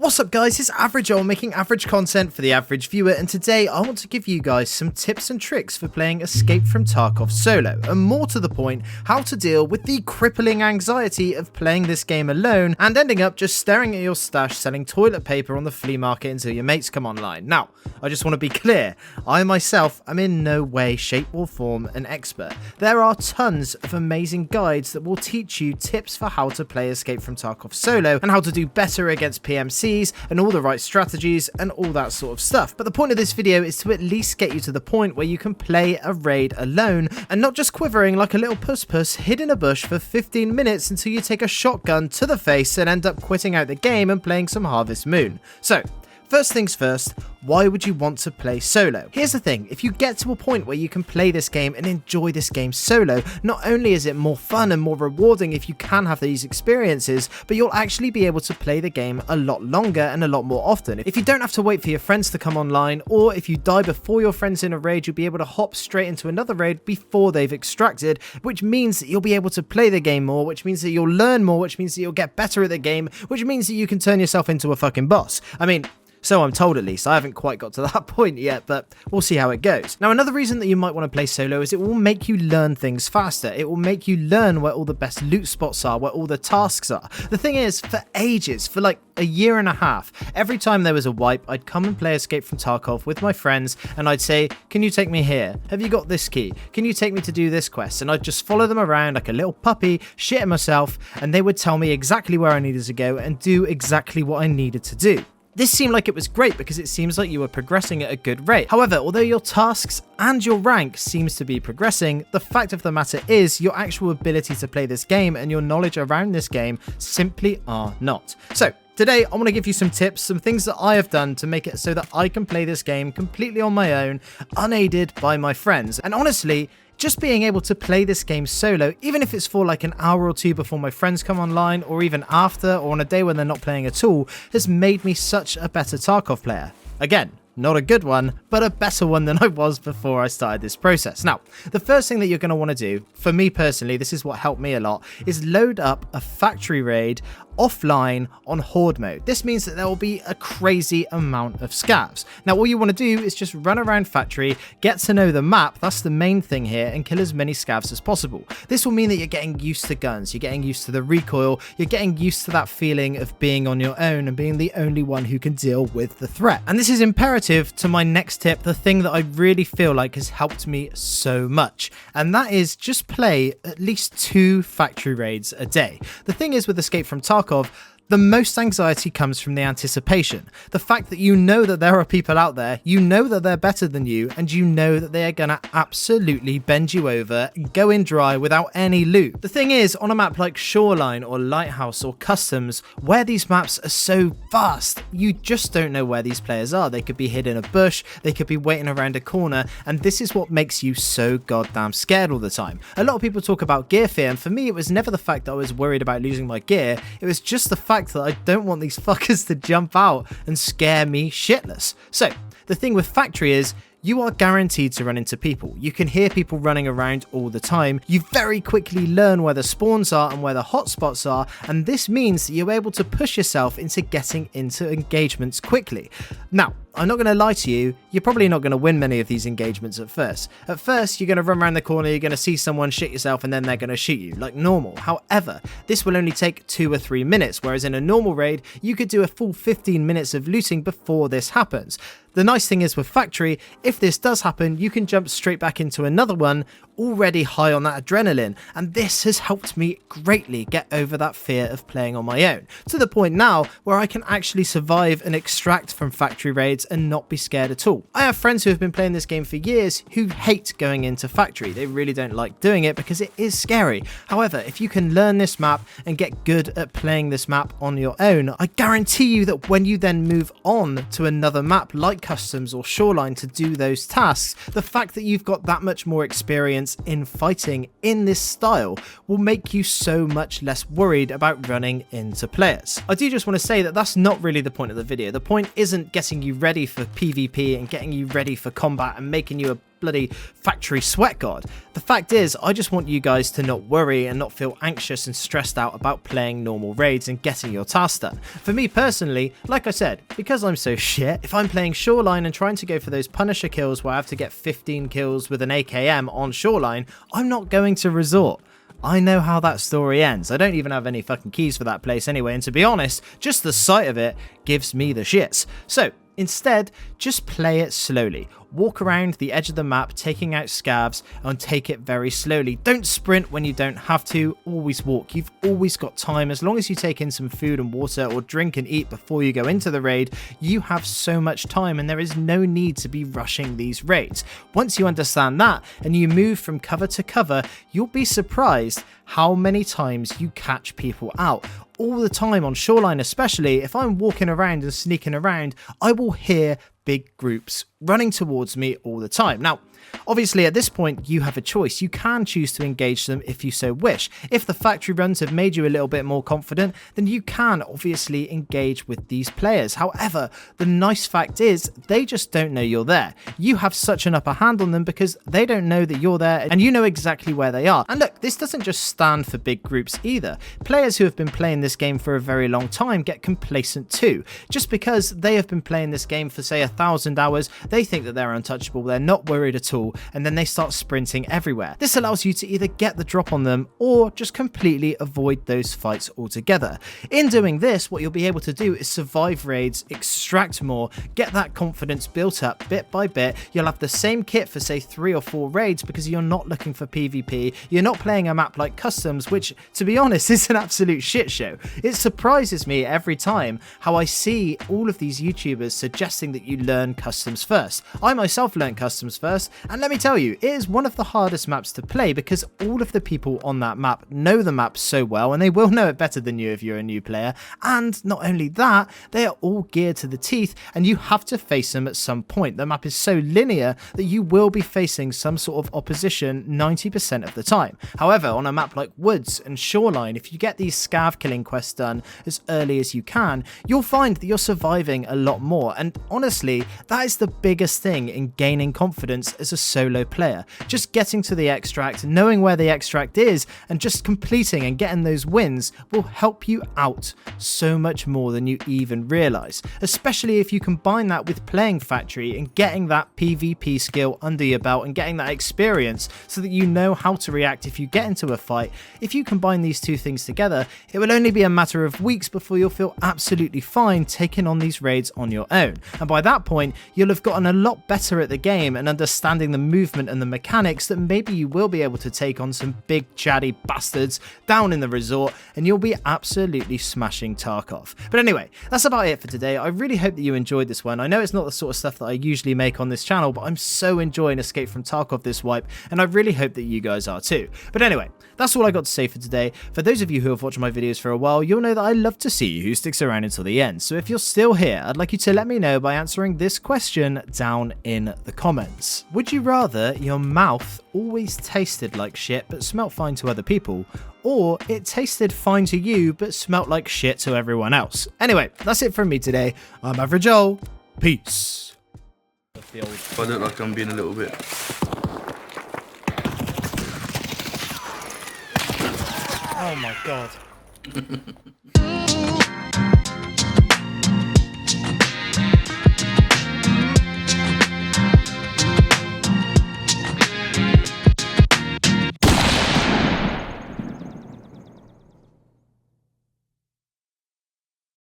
What's up guys, it's Average Joel making average content for the average viewer, and today I want to give you guys some tips and tricks for playing Escape from Tarkov Solo, and more to the point, how to deal with the crippling anxiety of playing this game alone and ending up just staring at your stash selling toilet paper on the flea market until your mates come online. Now, I just want to be clear, I myself am in no way, shape or form an expert. There are tons of amazing guides that will teach you tips for how to play Escape from Tarkov Solo and how to do better against PMCs and all the right strategies and all that sort of stuff. But the point of this video is to at least get you to the point where you can play a raid alone and not just quivering like a little puss hid in a bush for 15 minutes until you take a shotgun to the face and end up quitting out the game and playing some Harvest Moon. So, first things first, why would you want to play solo? Here's the thing, if you get to a point where you can play this game and enjoy this game solo, not only is it more fun and more rewarding if you can have these experiences, but you'll actually be able to play the game a lot longer and a lot more often. If you don't have to wait for your friends to come online, or if you die before your friends in a raid, you'll be able to hop straight into another raid before they've extracted, which means that you'll be able to play the game more, which means that you'll learn more, which means that you'll get better at the game, which means that you can turn yourself into a fucking boss. I mean, so I'm told at least. I haven't quite got to that point yet, but we'll see how it goes. Now, another reason that you might want to play solo is it will make you learn things faster. It will make you learn where all the best loot spots are, where all the tasks are. The thing is, for ages, for like a year and a half, every time there was a wipe, I'd come and play Escape from Tarkov with my friends, and I'd say, can you take me here? Have you got this key? Can you take me to do this quest? And I'd just follow them around like a little puppy, shitting myself, and they would tell me exactly where I needed to go and do exactly what I needed to do. This seemed like it was great because it seems like you were progressing at a good rate. However, although your tasks and your rank seems to be progressing, the fact of the matter is your actual ability to play this game and your knowledge around this game simply are not. So, today, I want to give you some tips, some things that I have done to make it so that I can play this game completely on my own, unaided by my friends. And honestly, just being able to play this game solo, even if it's for like an hour or two before my friends come online, or even after, or on a day when they're not playing at all, has made me such a better Tarkov player. Again, not a good one, but a better one than I was before I started this process. Now, the first thing that you're going to want to do, for me personally, this is what helped me a lot, is load up a factory raid offline on horde mode. This means that there will be a crazy amount of scavs. Now, all you want to do is just run around factory, get to know the map, that's the main thing here, and kill as many scavs as possible. This will mean that you're getting used to guns, you're getting used to the recoil, you're getting used to that feeling of being on your own and being the only one who can deal with the threat. And this is imperative to my next tip, the thing that I really feel like has helped me so much, and that is just play at least 2 factory raids a day. The thing is with Escape from Tarkov, the most anxiety comes from the anticipation. The fact that you know that there are people out there, you know that they're better than you, and you know that they are gonna absolutely bend you over and go in dry without any loot. The thing is, on a map like Shoreline or Lighthouse or Customs, where these maps are so vast, you just don't know where these players are. They could be hid in a bush, they could be waiting around a corner, and this is what makes you so goddamn scared all the time. A lot of people talk about gear fear, and for me it was never the fact that I was worried about losing my gear, it was just the fact that I don't want these fuckers to jump out and scare me shitless. So, the thing with factory is, you are guaranteed to run into people. You can hear people running around all the time. You very quickly learn where the spawns are and where the hotspots are, and this means that you're able to push yourself into getting into engagements quickly. Now, I'm not going to lie to you, you're probably not going to win many of these engagements at first. At first, you're going to run around the corner, you're going to see someone shit yourself, and then they're going to shoot you, like normal. However, this will only take 2 or 3 minutes, whereas in a normal raid, you could do a full 15 minutes of looting before this happens. The nice thing is with factory, if this does happen, you can jump straight back into another one, already high on that adrenaline, and this has helped me greatly get over that fear of playing on my own, to the point now where I can actually survive and extract from factory raids and not be scared at all. I have friends who have been playing this game for years who hate going into factory. They really don't like doing it because it is scary. However, if you can learn this map and get good at playing this map on your own, I guarantee you that when you then move on to another map like Customs or Shoreline to do those tasks, the fact that you've got that much more experience in fighting in this style will make you so much less worried about running into players. I do just want to say that that's not really the point of the video. The point isn't getting you ready ready for PvP and getting you ready for combat and making you a bloody factory sweat god. The fact is, I just want you guys to not worry and not feel anxious and stressed out about playing normal raids and getting your tasks done. For me personally, like I said, because I'm so shit, if I'm playing Shoreline and trying to go for those Punisher kills where I have to get 15 kills with an AKM on Shoreline, I'm not going to resort. I know how that story ends. I don't even have any fucking keys for that place anyway, and to be honest, just the sight of it gives me the shits. So instead, just play it slowly. Walk around the edge of the map, taking out scavs, and take it very slowly. Don't sprint when you don't have to, always walk. You've always got time. As long as you take in some food and water or drink and eat before you go into the raid, you have so much time and there is no need to be rushing these raids. Once you understand that and you move from cover to cover, you'll be surprised how many times you catch people out. All the time on Shoreline especially, if I'm walking around and sneaking around, I will hear big groups running towards me all the time. Now, obviously at this point you have a choice. You can choose to engage them if you so wish. If the factory runs have made you a little bit more confident, then you can obviously engage with these players. However, the nice fact is they just don't know you're there. You have such an upper hand on them because they don't know that you're there and you know exactly where they are. And look, this doesn't just stand for big groups either. Players who have been playing this game for a very long time get complacent too. Just because they have been playing this game for say 1,000 hours, they think that they're untouchable, they're not worried at all, and then they start sprinting everywhere. This allows you to either get the drop on them or just completely avoid those fights altogether. In doing this, what you'll be able to do is survive raids, extract more, get that confidence built up bit by bit. You'll have the same kit for say 3 or 4 raids because you're not looking for PvP. You're not playing a map like Customs, which to be honest is an absolute shit show. It surprises me every time how I see all of these YouTubers suggesting that you learn Customs first. I myself learned Customs first, and let me tell you, it is one of the hardest maps to play because all of the people on that map know the map so well, and they will know it better than you if you're a new player. And not only that, they are all geared to the teeth and you have to face them at some point. The map is so linear that you will be facing some sort of opposition 90% of the time. However, on a map like Woods and Shoreline, if you get these scav killing quests done as early as you can, you'll find that you're surviving a lot more. And honestly, that is the biggest thing in gaining confidence as a solo player. Just getting to the extract, knowing where the extract is, and just completing and getting those wins will help you out so much more than you even realize, especially if you combine that with playing factory and getting that PvP skill under your belt and getting that experience so that you know how to react if you get into a fight. If you combine these two things together, it will only be a matter of weeks before you'll feel absolutely fine taking on these raids on your own. And by that point, you'll have gotten a lot better at the game and understanding the movement and the mechanics that maybe you will be able to take on some big chatty bastards down in the resort and you'll be absolutely smashing Tarkov. But anyway, that's about it for today. I really hope that you enjoyed this one. I know it's not the sort of stuff that I usually make on this channel, but I'm so enjoying Escape from Tarkov this wipe, and I really hope that you guys are too. But anyway, that's all I got to say for today. For those of you who have watched my videos for a while, you'll know that I love to see who sticks around until the end. So if you're still here, I'd like you to let me know by answering this question down in the comments. Would you rather your mouth always tasted like shit but smelt fine to other people, or it tasted fine to you but smelt like shit to everyone else? Anyway, that's it from me today. I'm Average Joel. Peace. I look like I'm being a little bit... Oh my god.